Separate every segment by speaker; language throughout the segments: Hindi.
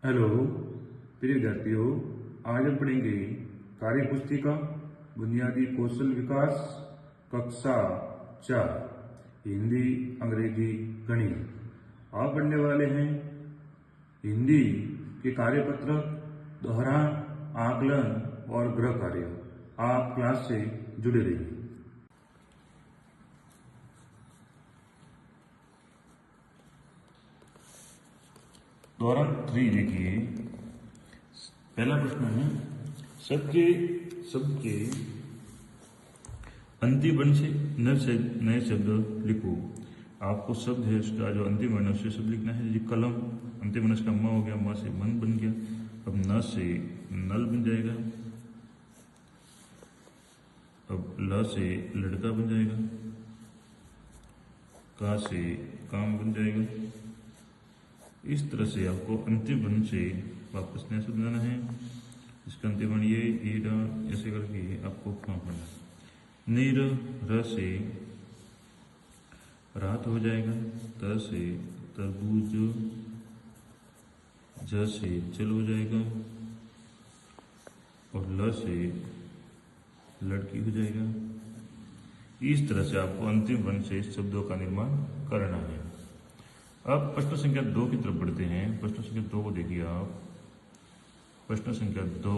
Speaker 1: हेलो प्रिय विद्यार्थियों, आज हम पढ़ेंगे कार्य पुस्तिका बुनियादी कौशल विकास कक्षा 4 हिंदी अंग्रेजी गणित। आप पढ़ने वाले हैं हिंदी के कार्यपत्रक, दोहरान, आकलन और गृह कार्य। आप क्लास से जुड़े रहिए। दोहरान 3 देखिए, पहला प्रश्न है शब्द के अंतिम वर्ण से नए शब्द लिखो। आपको शब्द है उसका जो अंतिम वर्ण उससे शब्द लिखना है। जैसे कलम, अंतिम वर्ण उसका म हो गया, म से मन बन गया। अब न से नल बन जाएगा। अब ल से लड़का बन जाएगा। का से काम बन जाएगा। इस तरह से आपको अंतिम वर्ण से वापस नया शब्द बनाना है। इसका अंतिम वर्ण ये ऐसे करके आपको काम करना है। निर र से रात हो जाएगा। त से तरबूज, ज से जल हो जाएगा और ल से लड़की हो जाएगा। इस तरह से आपको अंतिम वर्ण से शब्दों का निर्माण करना है। अब प्रश्न संख्या 2 की तरफ बढ़ते हैं। प्रश्न संख्या 2 को देखिए आप। प्रश्न संख्या 2,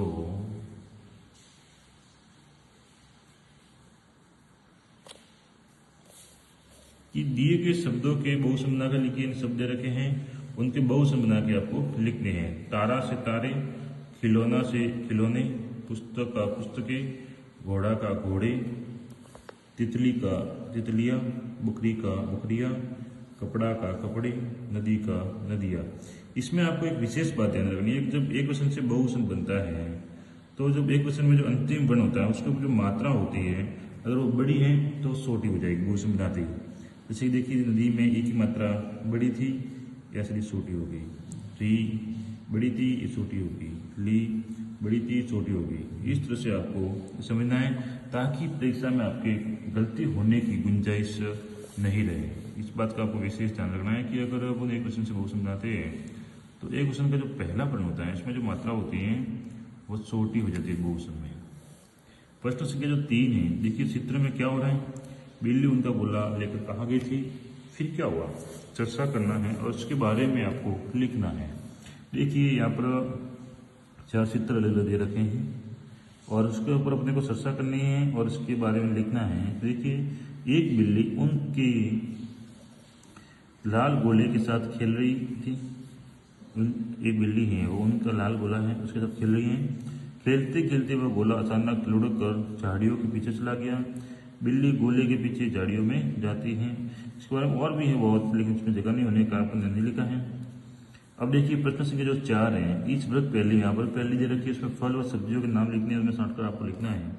Speaker 1: कि दिए गए शब्दों के बहुवचन बनाकर लिखिए। इन शब्द रखे हैं, उनके बहुवचन बना के आपको लिखने हैं। तारा से तारे, खिलौना से खिलौने, पुस्तक का पुस्तकें, घोड़ा का घोड़े, तितली का तितलियां, बकरी का बकरियां, कपड़ा का कपड़े, नदी का नदियाँ। इसमें आपको एक विशेष बात ध्यान रखनी है। जब एक वचन से बहुवचन बनता है तो जब एक वचन में जो अंतिम वर्ण होता है उसके ऊपर जो मात्रा होती है, अगर वो बड़ी है तो छोटी हो जाएगी बहुवचन बनाते ही। जैसे देखिए, नदी में एक की मात्रा बड़ी थी, ऐसे छोटी हो गई। री बड़ी थी, ये छोटी हो गई। ली बड़ी थी, छोटी हो गई। इस तरह से आपको समझना है ताकि परीक्षा में आपके गलती होने की गुंजाइश नहीं रहे। इस बात का आपको विशेष ध्यान रखना है कि अगर अपन एक क्वेश्चन से बहुवचन बनाते हैं तो एक क्वेश्चन का जो पहला वर्ण होता है इसमें जो मात्रा होती है वो छोटी हो जाती है बहुवचन में। प्रश्न संख्या जो 3 है, देखिए चित्र में क्या हो रहा है। बिल्ली उनका गोला लेकर कहाँ गई थी, फिर क्या हुआ, चर्चा करना है और उसके बारे में आपको लिखना है। देखिए यहाँ पर 4 चित्र अलग दे रखे हैं और उसके ऊपर अपने को चर्चा करनी है और उसके बारे में लिखना है। देखिए, एक बिल्ली उनके लाल गोले के साथ खेल रही थी। एक बिल्ली है, वो उनका लाल गोला है, उसके साथ खेल रही है। खेलते खेलते वह गोला अचानक लुढ़क कर झाड़ियों के पीछे चला गया। बिल्ली गोले के पीछे झाड़ियों में जाती है। इसके बारे में और भी है बहुत, लेकिन इसमें जगह नहीं होने का अपन नहीं लिखा है। अब देखिए प्रश्न संख्या जो 4 है, इस वर्ग पहले यहाँ पर पहली दे रखी है, इसमें फल और सब्जियों के नाम लिखने हैं, उसमें साट कर आपको लिखना है।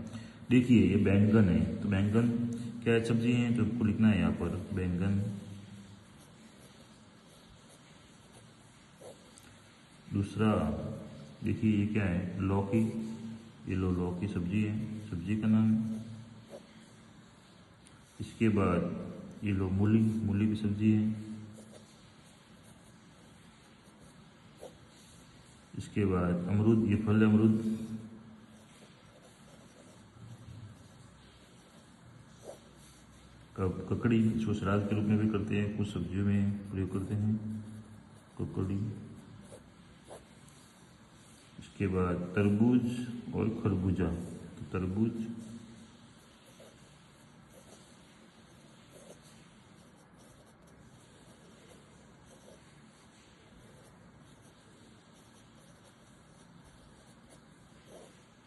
Speaker 1: देखिए ये बैंगन है, तो बैंगन क्या है, सब्जी है, तो आपको लिखना है यहाँ पर बैंगन। दूसरा देखिए ये क्या है, लौकी। ये लौकी सब्जी है, सब्जी का नाम है। इसके बाद ये मूली, मूली भी सब्जी है। इसके बाद अमरूद, ये फल है अमरूद। ककड़ी, इसको सलाद के रूप में भी करते हैं, कुछ सब्जियों में प्रयोग करते हैं, ककड़ी। इसके बाद तरबूज और खरबूजा, तो तरबूज।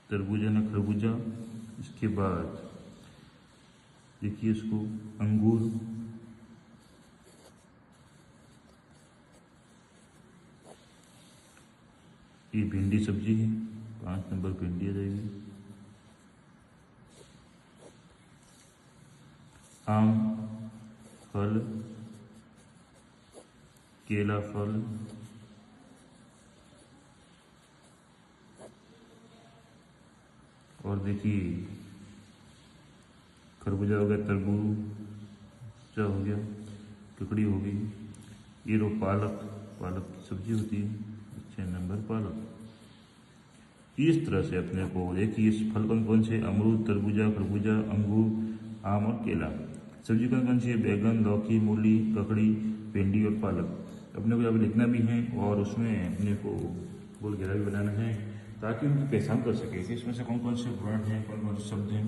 Speaker 1: तरबूजा ना खरबूजा। इसके बाद देखिए इसको अंगूर। ये भिंडी सब्जी है, 5 नंबर भिंडी आ जाएगी। आम फल, केला फल, और देखिए खरबूजा हो गया, तरबूजा हो गया, ककड़ी हो गई। ये रो पालक, पालक की सब्जी होती है, 6 नंबर पालक। इस तरह से अपने को देखिए इस फल कौन कौन से, अमरूद, तरबूजा, खरबूजा, अंगूर, आम और केला। सब्जी कौन कौन सी है, बैगन, लौकी, मूली, ककड़ी, भिंडी और पालक। अपने को यहाँ पे लिखना भी है और उसमें अपने को गोल घेरा भी बनाना है ताकि उनकी पहचान कर सके कि इसमें से कौन कौन से वर्ड हैं, कौन कौन से शब्द हैं।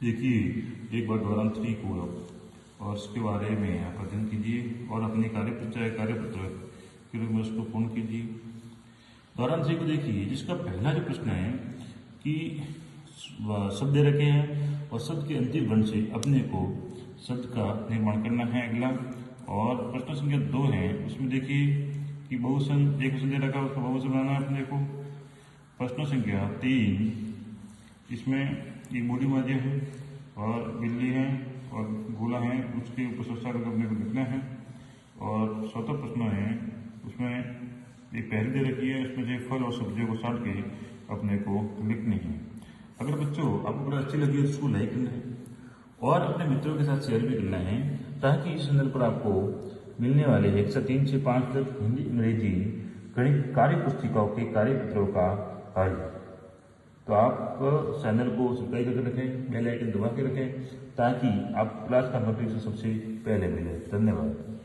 Speaker 1: देखिए एक बार दौरान 3 को और उसके बारे में यहाँ पर अध्ययन कीजिए और अपने कार्यपत्र के रूप में उसको पूर्ण कीजिए। दौरान 3 को देखिए, जिसका पहला जो प्रश्न है कि शब्द दे रखे हैं और शब्द के अंतिम वर्ण से अपने को शब्द का निर्माण करना है अगला। और प्रश्न संख्या 2 है, उसमें देखिए कि बहुवचन, एक वचन दे रखा है उसका बहुवचन बनाना है अपने को। प्रश्न संख्या 3, इसमें एक बूढ़ी माध्य है और बिल्ली है और गोला है, उसके ऊपर स्वच्छता करके अपने को लिखना है। और चौथा प्रश्न है, उसमें एक पहली दे रखी है, उसमें से फल और सब्जियों को साट के अपने को लिखनी है। अगर बच्चों आपको बड़ा अच्छी लगी तो उसको लाइक करना है और अपने मित्रों के साथ शेयर भी करना है ताकि इस चैनल पर आपको मिलने वाले 1 से 3 से 5 तक हिंदी, अंग्रेजी, गणित कार्य पुस्तिकाओं के कार्यपत्रों का हल। तो आप चैनल को सब्सक्राइब करके रखें, बेल आइकन दबा के रखें ताकि आप क्लास का नोटिफिकेशन सबसे पहले मिले। धन्यवाद।